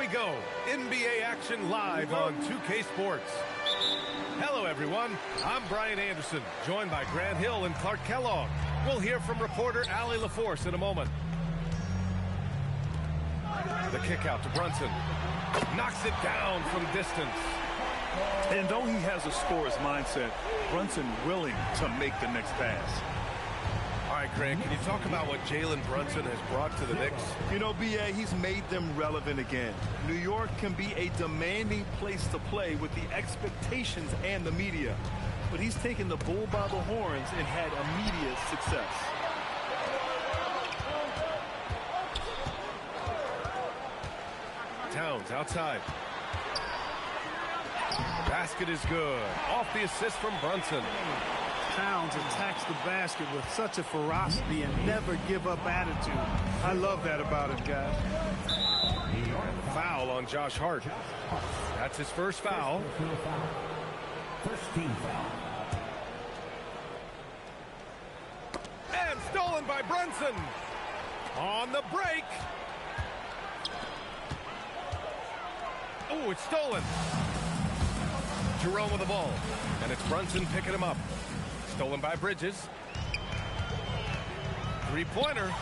we go. NBA action live on 2K Sports. Hello, everyone. I'm Brian Anderson, joined by Grant Hill and Clark Kellogg. We'll hear from reporter Allie LaForce in a moment. The kick out to Brunson. Knocks it down from distance. And though he has a scorer's mindset, Brunson willing to make the next pass. All right, Grant, can you talk about what Jalen Brunson has brought to the Knicks? You know, B.A., he's made them relevant again. New York can be a demanding place to play with the expectations and the media. But he's taken the bull by the horns and had immediate success. Towns outside. Basket is good. Off the assist from Brunson. Towns attacks the basket with such a ferocity and never give up attitude. I love that about him, guys. Foul on Josh Hart. That's his first foul. First team foul. And stolen by Brunson. On the break. Oh, it's stolen. Jerome with the ball. And it's Brunson picking him up. Stolen by Bridges. Three-pointer.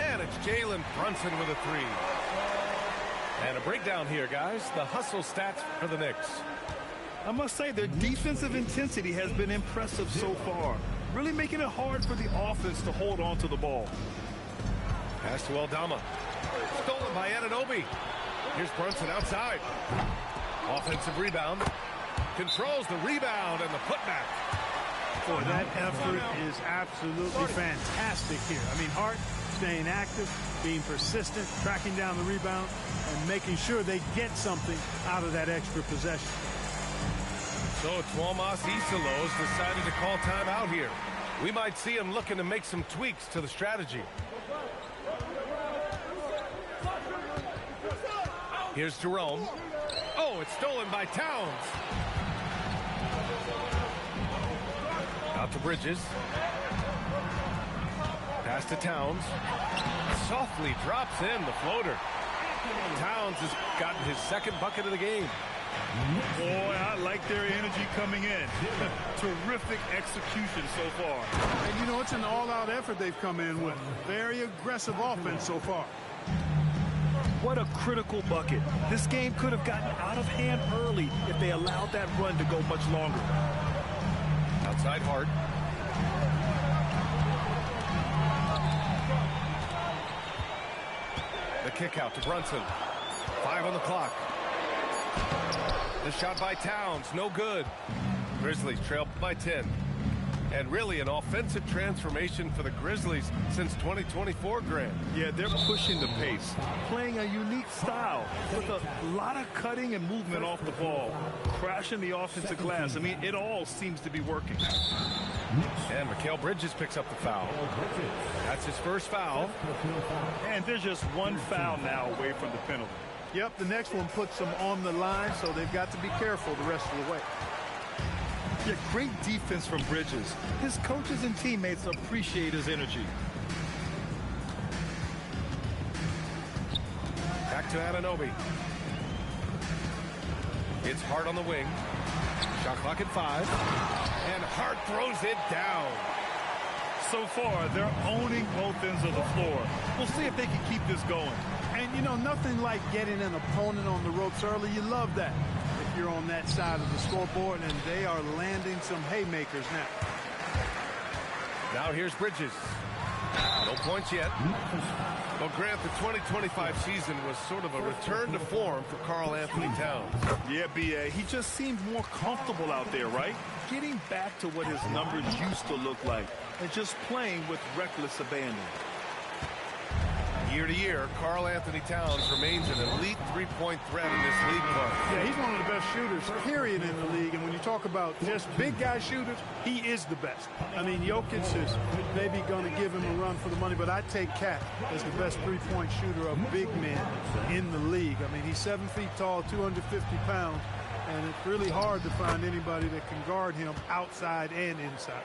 And it's Jalen Brunson with a three. And a breakdown here, guys. The hustle stats for the Knicks. I must say their defensive intensity has been impressive so far. Really making it hard for the offense to hold on to the ball. Pass to Aldama. Stolen by Anunoby. Here's Brunson outside. Offensive rebound. Controls the rebound and the putback. Boy, that effort is absolutely fantastic here. I mean, Hart staying active, being persistent, tracking down the rebound, and making sure they get something out of that extra possession. So Tuomas Isalos decided to call timeout here. We might see him looking to make some tweaks to the strategy. Here's Jerome. Oh, it's stolen by Towns. Out to Bridges. Pass to Towns. Softly drops in the floater. Towns has gotten his second bucket of the game. Boy, I like their energy coming in. Terrific execution so far. And, you know, it's an all-out effort they've come in with. Very aggressive offense so far. What a critical bucket. This game could have gotten out of hand early if they allowed that run to go much longer. Outside Hart. The kick out to Brunson. 5 on the clock. The shot by Towns, no good. Grizzlies trail by 10. And really an offensive transformation for the Grizzlies since 2024, Grant. Yeah, they're pushing the pace, playing a unique style with a lot of cutting and movement off the ball, crashing the offensive glass. I mean, it all seems to be working. And Mikal Bridges picks up the foul. That's his first foul. And there's just one foul now away from the penalty. Yep, the next one puts them on the line, so they've got to be careful the rest of the way. Yeah, great defense from Bridges. His coaches and teammates appreciate his energy. Back to Anunoby. It's Hart on the wing. Shot clock at 5. And Hart throws it down. So far, they're owning both ends of the floor. We'll see if they can keep this going. And, you know, nothing like getting an opponent on the ropes early. You love that. You're on that side of the scoreboard, and they are landing some haymakers now. Now here's Bridges. No points yet. Well, Grant, the 2025 season was sort of a return to form for Karl Anthony Towns. Yeah, B.A., he just seemed more comfortable out there, right? Getting back to what his numbers used to look like and just playing with reckless abandon. Year to year, Karl Anthony Towns remains an elite three-point threat in this league club. Yeah, he's one of the best shooters, period, in the league. And when you talk about just big guy shooters, he is the best. I mean, Jokic is maybe going to give him a run for the money, but I take Cat as the best three-point shooter of big men in the league. I mean, he's 7 feet tall, 250 pounds, and it's really hard to find anybody that can guard him outside and inside.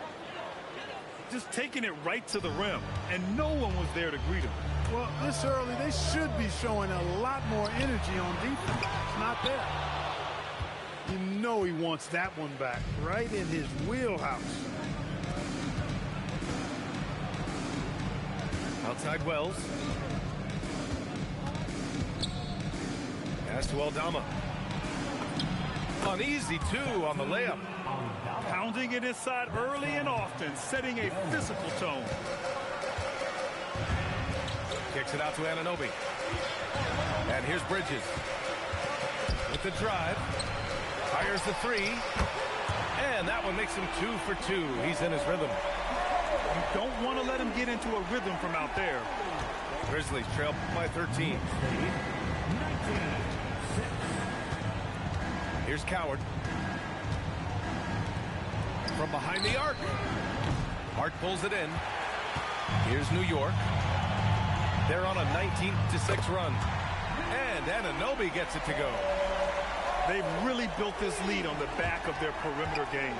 Just taking it right to the rim, and no one was there to greet him. Well, this early, they should be showing a lot more energy on defense. It's not there. You know he wants that one back, right in his wheelhouse. Outside Wells. Pass to Aldama. Uneasy, too, on the layup. Pounding it inside early and often, setting a physical tone. Kicks it out to Anunoby. And here's Bridges. With the drive. Fires the three. And that one makes him 2 for 2. He's in his rhythm. You don't want to let him get into a rhythm from out there. Grizzlies trail by 13. Here's Coward. From behind the arc. Hart pulls it in. Here's New York. They're on a 19-6 run. And Anunoby gets it to go. They've really built this lead on the back of their perimeter game.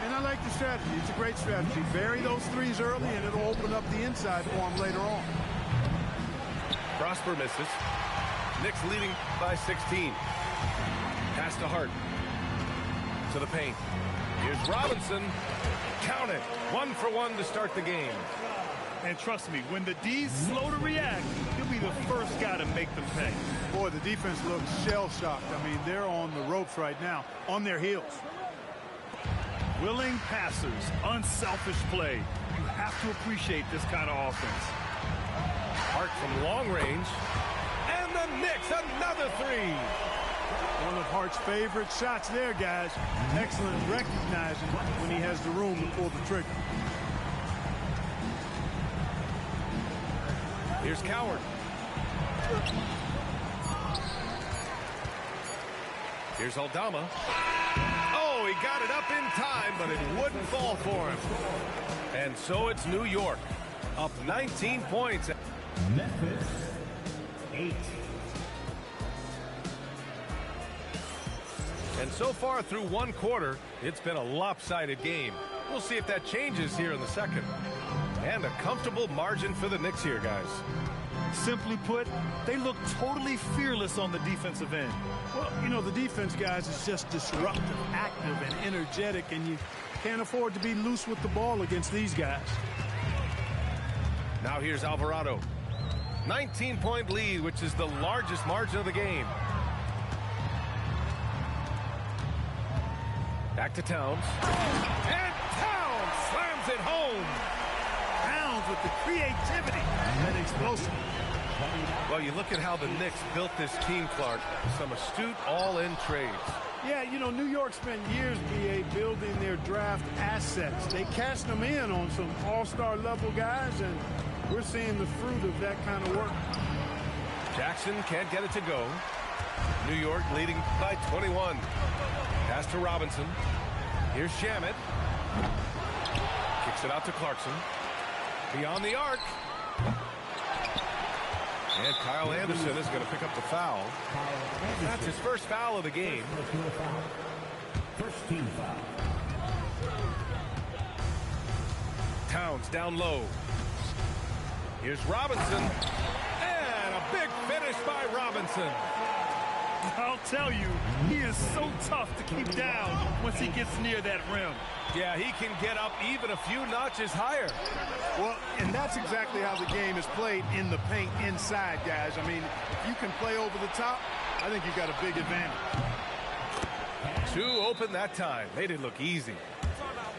And I like the strategy. It's a great strategy. Bury those threes early, and it'll open up the inside for them later on. Prosper misses. Knicks leading by 16. Pass to Hart. To the paint. Here's Robinson. Count it. 1 for 1 to start the game. And trust me, when the D's slow to react, he'll be the first guy to make them pay. Boy, the defense looks shell-shocked. I mean, they're on the ropes right now, on their heels. Willing passers, unselfish play. You have to appreciate this kind of offense. Hart from long range. And the Knicks, another three. One of Hart's favorite shots there, guys. Excellent recognizing when he has the room to pull the trigger. Here's Coward. Here's Aldama. Oh, he got it up in time, but it wouldn't fall for him. And so it's New York, up 19 points. Memphis, 8. And so far through one quarter, it's been a lopsided game. We'll see if that changes here in the second. And a comfortable margin for the Knicks here, guys. Simply put, they look totally fearless on the defensive end. Well, you know, the defense, guys, is just disruptive, active, and energetic, and you can't afford to be loose with the ball against these guys. Now here's Alvarado. 19-point lead, which is the largest margin of the game. Back to Towns. And Towns slams it home. Towns with the creativity and explosive. Well, you look at how the Knicks built this team, Clark. Some astute all-in trades. Yeah, you know, New York spent years, B.A., building their draft assets. They cashed them in on some all-star level guys, and we're seeing the fruit of that kind of work. Jackson can't get it to go. New York leading by 21. Pass to Robinson. Here's Shamet. Kicks it out to Clarkson. Beyond the arc. And Kyle Anderson is going to pick up the foul. That's his first foul of the game. First team foul. Towns down low. Here's Robinson. And a big finish by Robinson. I'll tell you, he is so tough to keep down once he gets near that rim. Yeah, he can get up even a few notches higher. Well, and that's exactly how the game is played in the paint inside, guys. I mean, if you can play over the top, I think you've got a big advantage. Two open that time. Made it look easy.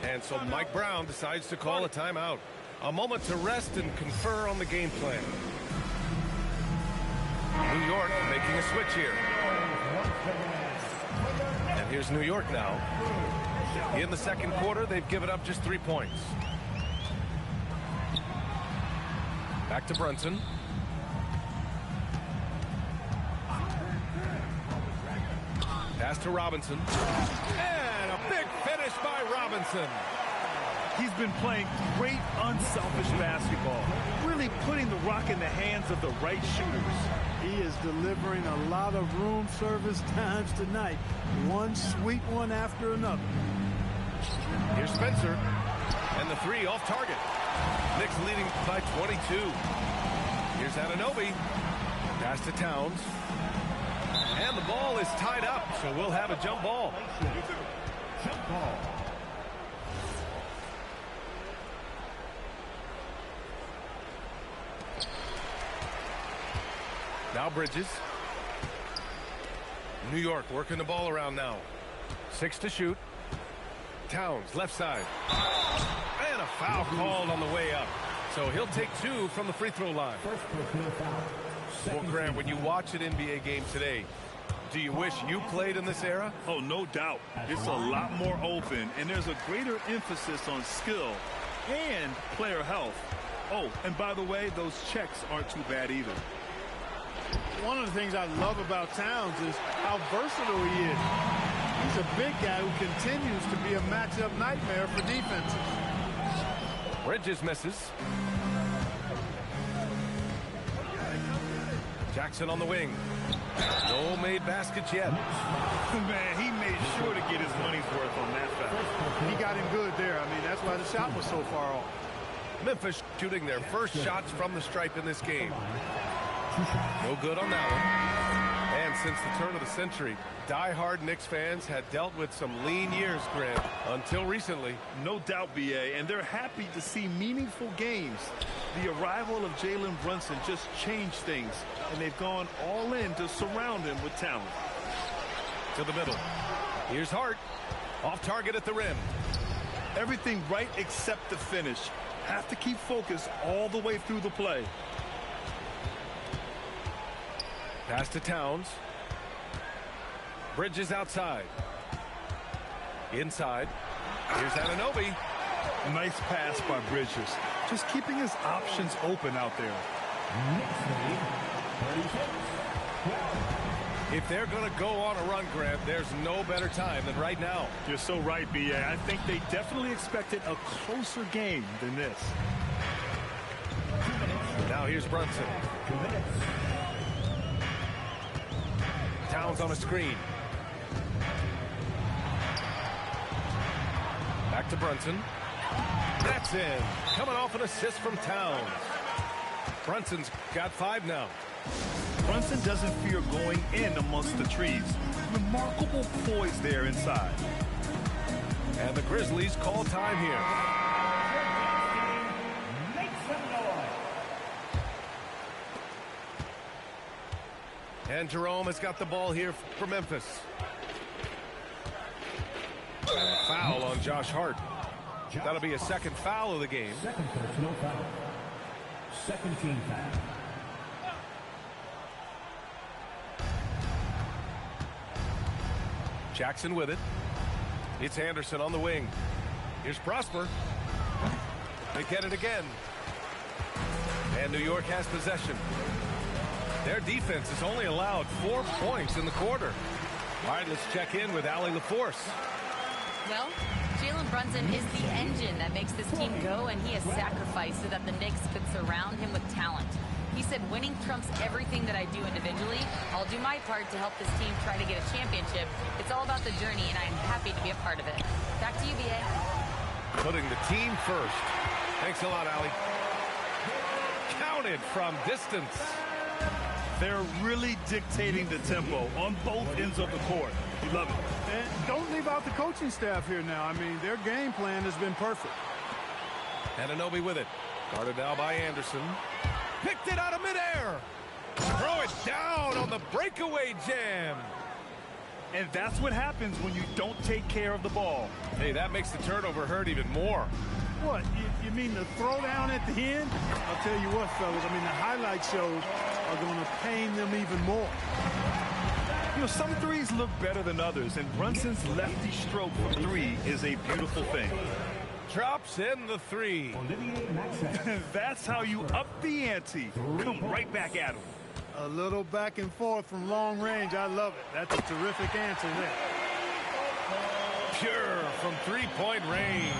And so Mike Brown decides to call a timeout. A moment to rest and confer on the game plan. New York making a switch here. And here's New York now. In the second quarter, they've given up just 3 points. Back to Brunson. Pass to Robinson. And a big finish by Robinson. He's been playing great unselfish basketball, really putting the rock in the hands of the right shooters. He is delivering a lot of room service times tonight. One sweet one after another. Here's Spencer. And the three off target. Knicks leading by 22. Here's Anunoby. Pass to Towns. And the ball is tied up, so we'll have a jump ball. Jump ball. Now Bridges. New York working the ball around now. 6 to shoot. Towns, left side. And a foul called on the way up. So he'll take 2 from the free throw line. First personal foul. Well, Grant, when you watch an NBA game today, do you wish you played in this era? Oh, no doubt. It's a lot more open, and there's a greater emphasis on skill and player health. Oh, and by the way, those checks aren't too bad either. One of the things I love about Towns is how versatile he is. He's a big guy who continues to be a matchup nightmare for defenses. Bridges misses. Jackson on the wing. No made baskets yet. Man, he made sure to get his money's worth on that foul. He got him good there. I mean, that's why the shot was so far off. Memphis shooting their first shots from the stripe in this game. No good on that one. And since the turn of the century, die-hard Knicks fans had dealt with some lean years, Grant, until recently. No doubt, BA, and they're happy to see meaningful games. The arrival of Jalen Brunson just changed things, and they've gone all in to surround him with talent. To the middle. Here's Hart. Off target at the rim. Everything right except the finish. Have to keep focus all the way through the play. Pass to Towns. Bridges outside. Inside. Here's Anunoby. Nice pass by Bridges. Just keeping his options open out there. Next lead, 36. If they're going to go on a run, Grant, there's no better time than right now. You're so right, B.A. I think they definitely expected a closer game than this. Now here's Brunson. 2 minutes. Towns on a screen. Back to Brunson. That's in. Coming off an assist from Towns. Brunson's got 5 now. Brunson doesn't fear going in amongst the trees. Remarkable poise there inside. And the Grizzlies call time here. Make some noise. And Jerome has got the ball here for Memphis. And a foul on Josh Hart. That'll be a second foul of the game. Second personal foul. Second team foul. Jackson with it. It's Anderson on the wing. Here's Prosper. They get it again. And New York has possession. Their defense has only allowed 4 points in the quarter. All right, let's check in with Allie LaForce. Well, Jalen Brunson is the engine that makes this team go, and he has sacrificed so that the Knicks could surround him with talent. He said, winning trumps everything that I do individually. I'll do my part to help this team try to get a championship. It's all about the journey, and I'm happy to be a part of it. Back to you, B.A. Putting the team first. Thanks a lot, Allie. Counted from distance. They're really dictating the tempo on both ends of the court. You love it. And don't leave out the coaching staff here now. I mean, their game plan has been perfect. Anunoby with it. Guarded now by Anderson. Picked it out of midair. Throw it down on the breakaway jam. And that's what happens when you don't take care of the ball. Hey, that makes the turnover hurt even more. What, you mean the throwdown at the end? I'll tell you what, fellas, I mean, the highlight shows are going to pain them even more. You know, some threes look better than others, and Brunson's lefty stroke from 3 is a beautiful thing. Drops in the 3. Olivier Maxwell. That's how you up the ante. Come right back at him. A little back and forth from long range. I love it. That's a terrific answer there. Pure from three-point range.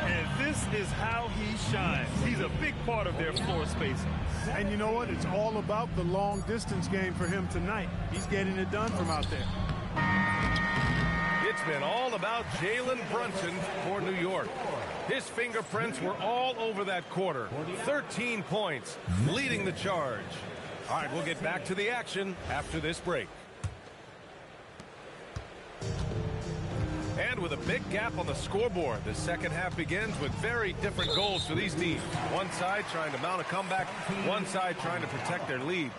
And this is how he shines. He's a big part of their floor spacing. And you know what? It's all about the long distance game for him tonight. He's getting it done from out there. It's It's been all about Jalen Brunson for New York. His fingerprints were all over that quarter. 13 points, leading the charge. All right, we'll get back to the action after this break. And with a big gap on the scoreboard, the second half begins with very different goals for these teams. One side trying to mount a comeback, one side trying to protect their lead.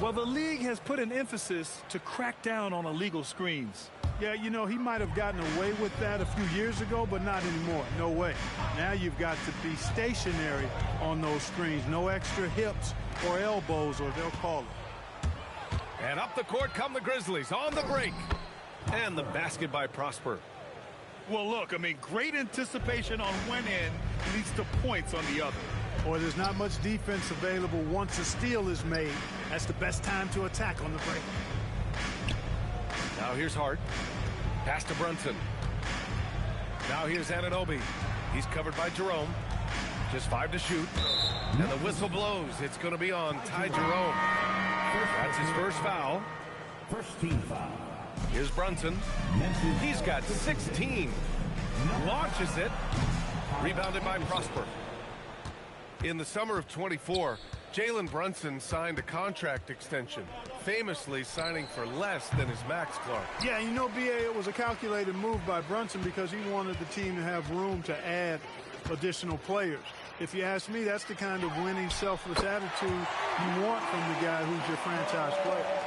Well, the league has put an emphasis to crack down on illegal screens. Yeah, you know, he might have gotten away with that a few years ago, but not anymore. No way. Now you've got to be stationary on those screens. No extra hips or elbows, or they'll call it. And up the court come the Grizzlies on the break. And the basket by Prosper. Well, look, I mean, great anticipation on one end leads to points on the other. Or there's not much defense available once a steal is made. That's the best time to attack on the break. Now here's Hart. Pass to Brunson. Now here's Anunoby. He's covered by Jerome. Just 5 to shoot. And the whistle blows. It's going to be on Ty Jerome. That's his first foul. First team foul. Here's Brunson. He's got 16. Launches it. Rebounded by Prosper. In the summer of 24, Jalen Brunson signed a contract extension, famously signing for less than his max, Clark. Yeah, you know, BA, it was a calculated move by Brunson because he wanted the team to have room to add additional players. If you ask me, that's the kind of winning, selfless attitude you want from the guy who's your franchise player.